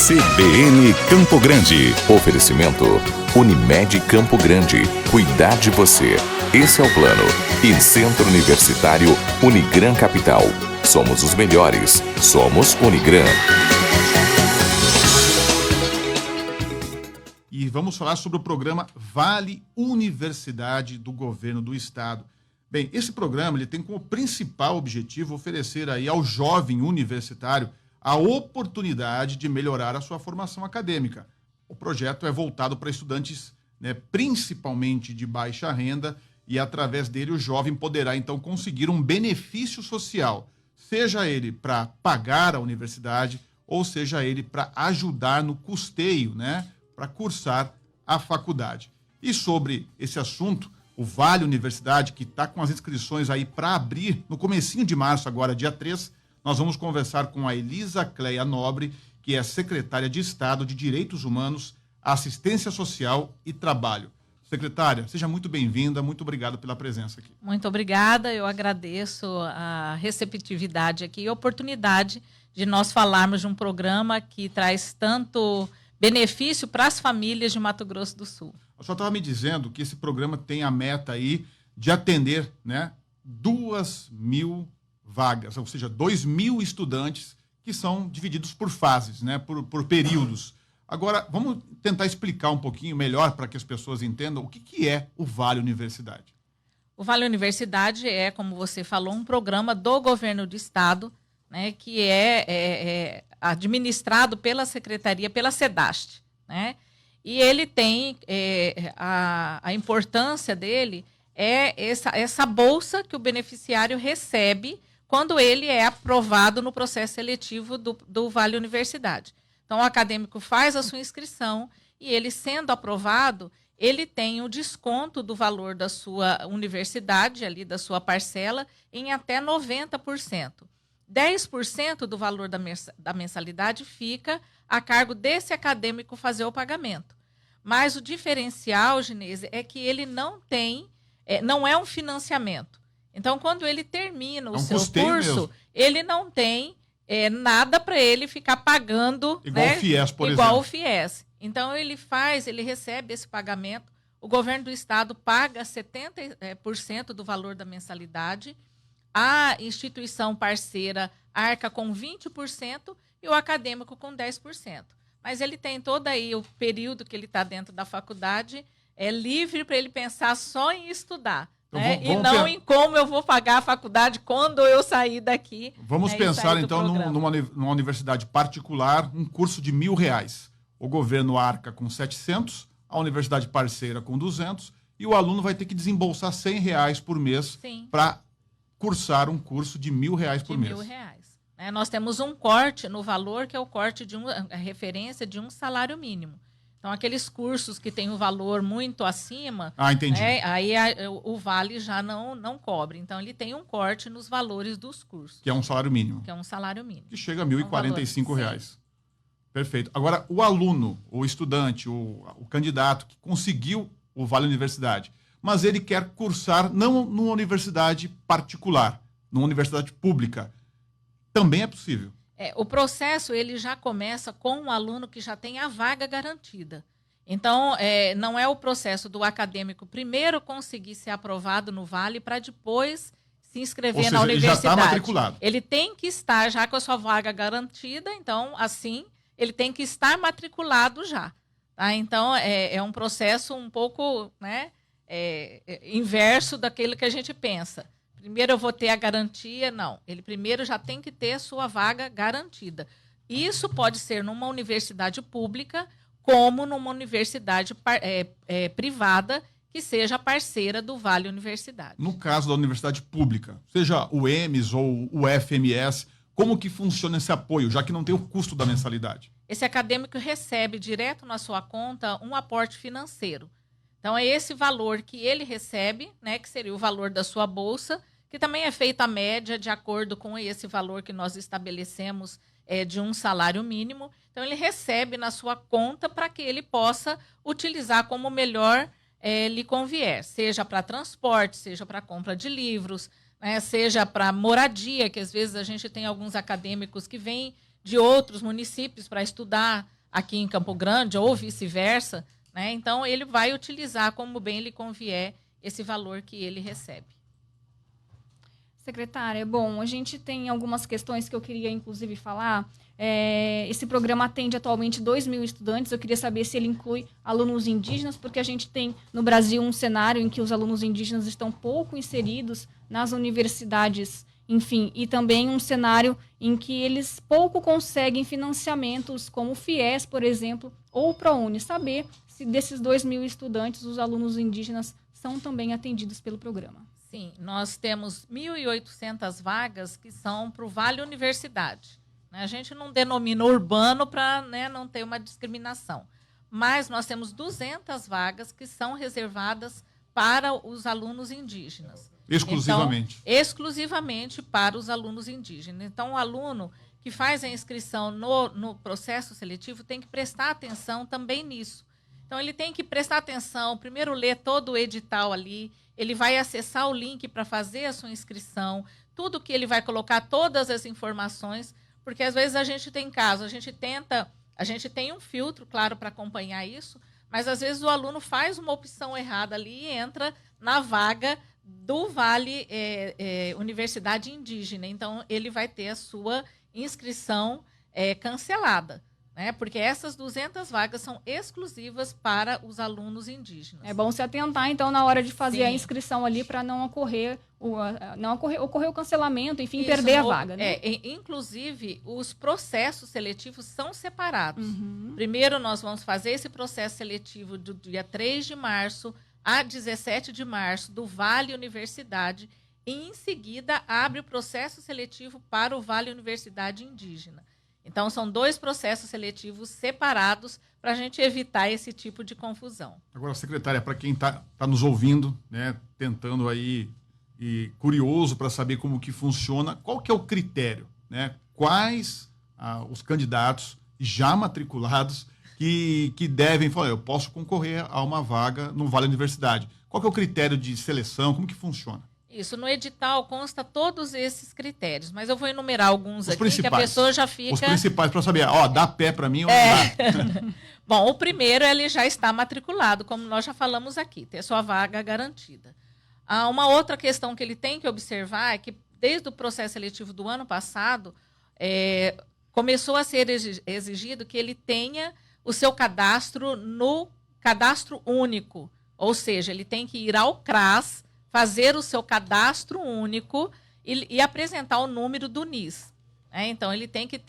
CBN Campo Grande. Oferecimento Unimed Campo Grande. Cuidar de você. Esse é o plano. E Centro Universitário Unigran Capital. Somos os melhores. Somos Unigran. E vamos falar sobre o programa Vale Universidade do Governo do Estado. Bem, esse programa ele tem como principal objetivo oferecer aí ao jovem universitário a oportunidade de melhorar a sua formação acadêmica. O projeto é voltado para estudantes, principalmente de baixa renda, e através dele o jovem poderá então conseguir um benefício social, seja ele para pagar a universidade ou seja ele para ajudar no custeio, para cursar a faculdade. E sobre esse assunto, o Vale Universidade, que está com as inscrições aí para abrir no comecinho de março, agora dia 3, nós vamos conversar com a Elisa Cleia Nobre, que é secretária de Estado de Direitos Humanos, Assistência Social e Trabalho. Secretária, seja muito bem-vinda, muito obrigado pela presença aqui. Muito obrigada, eu agradeço a receptividade aqui e a oportunidade de nós falarmos de um programa que traz tanto benefício para as famílias de Mato Grosso do Sul. A senhora estava me dizendo que esse programa tem a meta aí de atender 2.000 vagas, ou seja, 2.000 estudantes que são divididos por fases, por períodos. Agora, vamos tentar explicar um pouquinho melhor para que as pessoas entendam o que é o Vale Universidade. O Vale Universidade é, como você falou, um programa do governo do Estado, que é administrado pela Secretaria, pela SEDAST, E ele tem, a importância dele é essa bolsa que o beneficiário recebe quando ele é aprovado no processo seletivo do Vale Universidade. Então, o acadêmico faz a sua inscrição e ele, sendo aprovado, ele tem o desconto do valor da sua universidade, ali da sua parcela, em até 90%. 10% do valor da mensalidade fica a cargo desse acadêmico fazer o pagamento. Mas o diferencial, Ginese, é que ele não tem, não é um financiamento. Então, quando ele termina o seu curso, mesmo. Ele não tem nada para ele ficar pagando. Igual o FIES, por exemplo. Igual o FIES. Então, ele recebe esse pagamento, o governo do Estado paga 70% do valor da mensalidade, a instituição parceira arca com 20% e o acadêmico com 10%. Mas ele tem todo aí o período que ele está dentro da faculdade, é livre para ele pensar só em estudar. E não em como eu vou pagar a faculdade quando eu sair daqui. Vamos pensar, então, numa universidade particular, um curso de R$1.000. O governo arca com 700, a universidade parceira com 200, e o aluno vai ter que desembolsar R$100 por mês para cursar um curso de R$1.000 por mês. R$1.000. Nós temos um corte no valor, que é o corte a referência de um salário mínimo. Então, aqueles cursos que têm um valor muito acima, entendi. Aí o Vale já não cobre. Então, ele tem um corte nos valores dos cursos. Que é um salário mínimo. Que chega a R$1.045. Perfeito. Agora, o aluno, o estudante, o candidato que conseguiu o Vale Universidade, mas ele quer cursar não numa universidade particular, numa universidade pública, também é possível. O processo ele já começa com um aluno que já tem a vaga garantida. Então, não é o processo do acadêmico primeiro conseguir ser aprovado no Vale para depois se inscrever na universidade. Ele já está matriculado. Ele tem que estar já com a sua vaga garantida, então, assim, ele tem que estar matriculado já. Tá? Então, é um processo um pouco inverso daquilo que a gente pensa. Primeiro eu vou ter a garantia, não. Ele primeiro já tem que ter a sua vaga garantida. Isso pode ser numa universidade pública, como numa universidade privada, que seja parceira do Vale Universidade. No caso da universidade pública, seja o EMES ou o FMS, como que funciona esse apoio, já que não tem o custo da mensalidade? Esse acadêmico recebe direto na sua conta um aporte financeiro. Então, é esse valor que ele recebe, que seria o valor da sua bolsa, que também é feita a média de acordo com esse valor que nós estabelecemos de um salário mínimo. Então, ele recebe na sua conta para que ele possa utilizar como melhor lhe convier, seja para transporte, seja para compra de livros, seja para moradia, que às vezes a gente tem alguns acadêmicos que vêm de outros municípios para estudar aqui em Campo Grande ou vice-versa, né? Então, ele vai utilizar como bem lhe convier esse valor que ele recebe. Secretária, bom, a gente tem algumas questões que eu queria, inclusive, falar. Esse programa atende atualmente 2.000 estudantes. Eu queria saber se ele inclui alunos indígenas, porque a gente tem no Brasil um cenário em que os alunos indígenas estão pouco inseridos nas universidades, enfim, e também um cenário em que eles pouco conseguem financiamentos, como o FIES, por exemplo, ou o ProUni. Saber se desses 2.000 estudantes, os alunos indígenas são também atendidos pelo programa. Sim, nós temos 1.800 vagas que são para o Vale Universidade. A gente não denomina urbano para, né, não ter uma discriminação. Mas nós temos 200 vagas que são reservadas para os alunos indígenas. Exclusivamente? Então, exclusivamente para os alunos indígenas. Então, o aluno que faz a inscrição no processo seletivo tem que prestar atenção também nisso. Então, ele tem que prestar atenção, primeiro ler todo o edital ali, ele vai acessar o link para fazer a sua inscrição, tudo que ele vai colocar, todas as informações, porque às vezes a gente tem caso, a gente tem um filtro, claro, para acompanhar isso, mas às vezes o aluno faz uma opção errada ali e entra na vaga do Vale Universidade Indígena. Então, ele vai ter a sua inscrição cancelada, né? Porque essas 200 vagas são exclusivas para os alunos indígenas. É bom se atentar, então, na hora de fazer Sim. a inscrição ali, para não ocorrer o cancelamento, enfim, perder a vaga. Né? Inclusive, os processos seletivos são separados. Uhum. Primeiro, nós vamos fazer esse processo seletivo do dia 3 de março a 17 de março do Vale Universidade e, em seguida, abre o processo seletivo para o Vale Universidade Indígena. Então, são 2 processos seletivos separados para a gente evitar esse tipo de confusão. Agora, secretária, para quem está nos ouvindo, né, tentando aí e curioso para saber como que funciona, qual que é o critério, né? Quais os candidatos já matriculados que devem falar, eu posso concorrer a uma vaga no Vale Universidade. Qual que é o critério de seleção? Como que funciona? Isso, no edital consta todos esses critérios, mas eu vou enumerar alguns aqui, principais. que a pessoa já fica... Os principais, para saber, dá pé para mim ou não dá? Bom, o primeiro, ele já está matriculado, como nós já falamos aqui, ter sua vaga garantida. Uma outra questão que ele tem que observar é que, desde o processo seletivo do ano passado, começou a ser exigido que ele tenha o seu cadastro no cadastro único, ou seja, ele tem que ir ao CRAS, fazer o seu cadastro único e apresentar o número do NIS. Então, ele tem que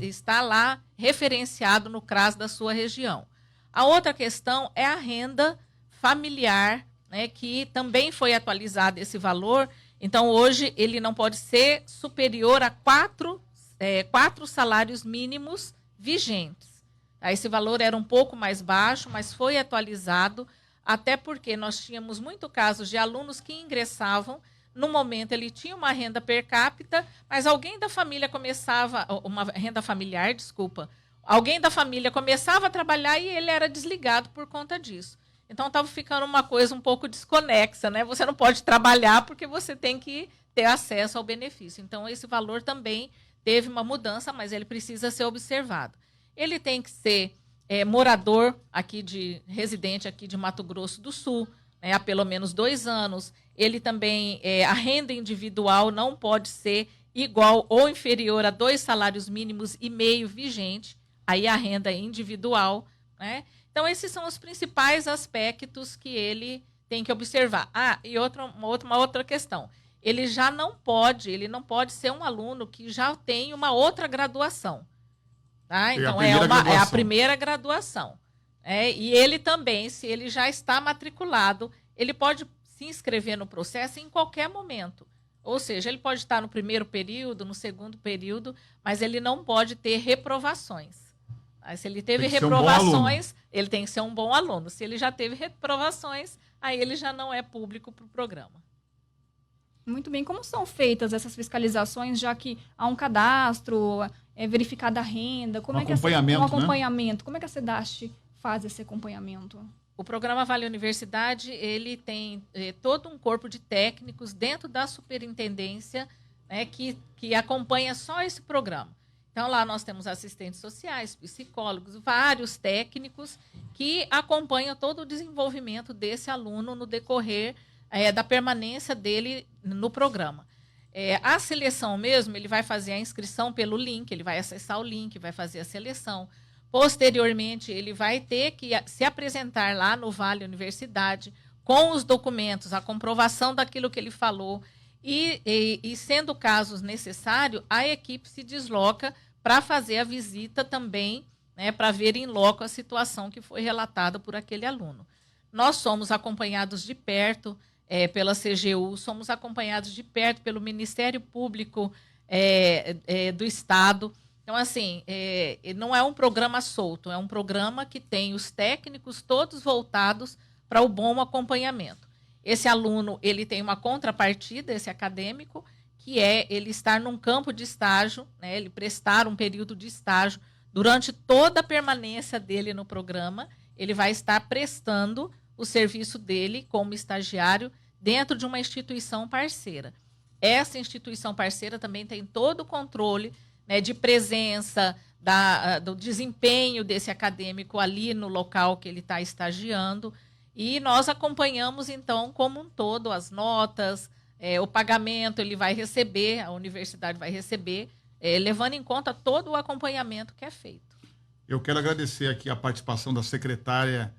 estar lá referenciado no CRAS da sua região. A outra questão é a renda familiar, né, que também foi atualizado esse valor. Então, hoje, ele não pode ser superior a 4 salários mínimos vigentes. Esse valor era um pouco mais baixo, mas foi atualizado, até porque nós tínhamos muito casos de alunos que ingressavam, no momento ele tinha uma renda per capita, mas alguém da família uma renda familiar, alguém da família começava a trabalhar e ele era desligado por conta disso. Então, estava ficando uma coisa um pouco desconexa, né? Você não pode trabalhar porque você tem que ter acesso ao benefício. Então, esse valor também teve uma mudança, mas ele precisa ser observado. Ele tem que ser morador residente aqui de Mato Grosso do Sul, né, há pelo menos 2 anos. Ele também, a renda individual não pode ser igual ou inferior a 2 salários mínimos e meio vigente, aí a renda individual, né? Então, esses são os principais aspectos que ele tem que observar. E uma outra questão. Ele não pode ser um aluno que já tem uma outra graduação. Tá? Então, é a primeira graduação. E ele também, se ele já está matriculado, ele pode se inscrever no processo em qualquer momento. Ou seja, ele pode estar no primeiro período, no segundo período, mas ele não pode ter reprovações. Se ele teve reprovações, ele tem que ser um bom aluno. Se ele já teve reprovações, aí ele já não é público para o programa. Muito bem. Como são feitas essas fiscalizações, já que há um cadastro, é verificada a renda? Como acompanhamento. Como é que a SEDAST faz esse acompanhamento? O programa Vale Universidade, ele tem todo um corpo de técnicos dentro da superintendência, né, que acompanha só esse programa. Então, lá nós temos assistentes sociais, psicólogos, vários técnicos que acompanham todo o desenvolvimento desse aluno no decorrer da permanência dele no programa. A seleção mesmo, ele vai fazer a inscrição pelo link, ele vai acessar o link, vai fazer a seleção. Posteriormente, ele vai ter que se apresentar lá no Vale Universidade com os documentos, a comprovação daquilo que ele falou. E sendo casos necessários, a equipe se desloca para fazer a visita também, né, para ver em loco a situação que foi relatada por aquele aluno. Nós somos acompanhados de perto pela CGU, somos acompanhados de perto pelo Ministério Público do Estado. Então, assim, não é um programa solto, é um programa que tem os técnicos todos voltados para o bom acompanhamento. Esse aluno, ele tem uma contrapartida, esse acadêmico, que é ele estar num campo de estágio, né, ele prestar um período de estágio. Durante toda a permanência dele no programa, ele vai estar prestando o serviço dele como estagiário dentro de uma instituição parceira. Essa instituição parceira também tem todo o controle, né, de presença, do desempenho desse acadêmico ali no local que ele está estagiando. E nós acompanhamos, então, como um todo, as notas, o pagamento ele vai receber, a universidade vai receber, levando em conta todo o acompanhamento que é feito. Eu quero agradecer aqui a participação da secretária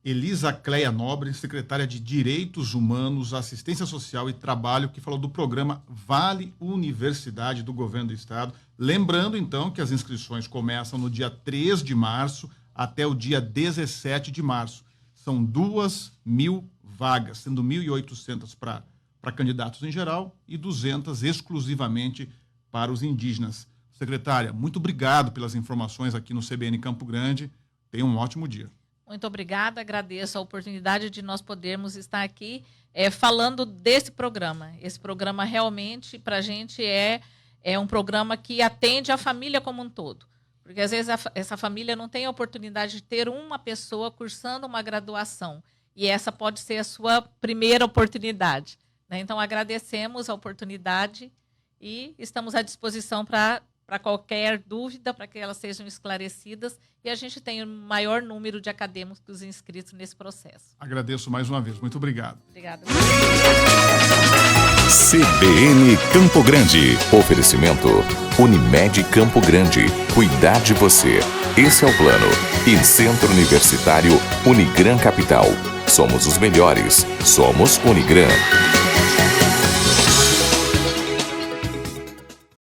Elisa Cleia Nobre, secretária de Direitos Humanos, Assistência Social e Trabalho, que falou do programa Vale Universidade do Governo do Estado. Lembrando, então, que as inscrições começam no dia 3 de março até o dia 17 de março. São 2.000 vagas, sendo 1.800 para candidatos em geral e 200 exclusivamente para os indígenas. Secretária, muito obrigado pelas informações aqui no CBN Campo Grande. Tenha um ótimo dia. Muito obrigada, agradeço a oportunidade de nós podermos estar aqui falando desse programa. Esse programa realmente, para a gente, é um programa que atende a família como um todo. Porque, às vezes, essa família não tem a oportunidade de ter uma pessoa cursando uma graduação. E essa pode ser a sua primeira oportunidade, né? Então, agradecemos a oportunidade e estamos à disposição para qualquer dúvida, para que elas sejam esclarecidas e a gente tenha o maior número de acadêmicos inscritos nesse processo. Agradeço mais uma vez. Muito obrigado. Obrigada. CBN Campo Grande. Oferecimento Unimed Campo Grande. Cuidar de você. Esse é o plano. E Centro Universitário Unigran Capital. Somos os melhores. Somos Unigran.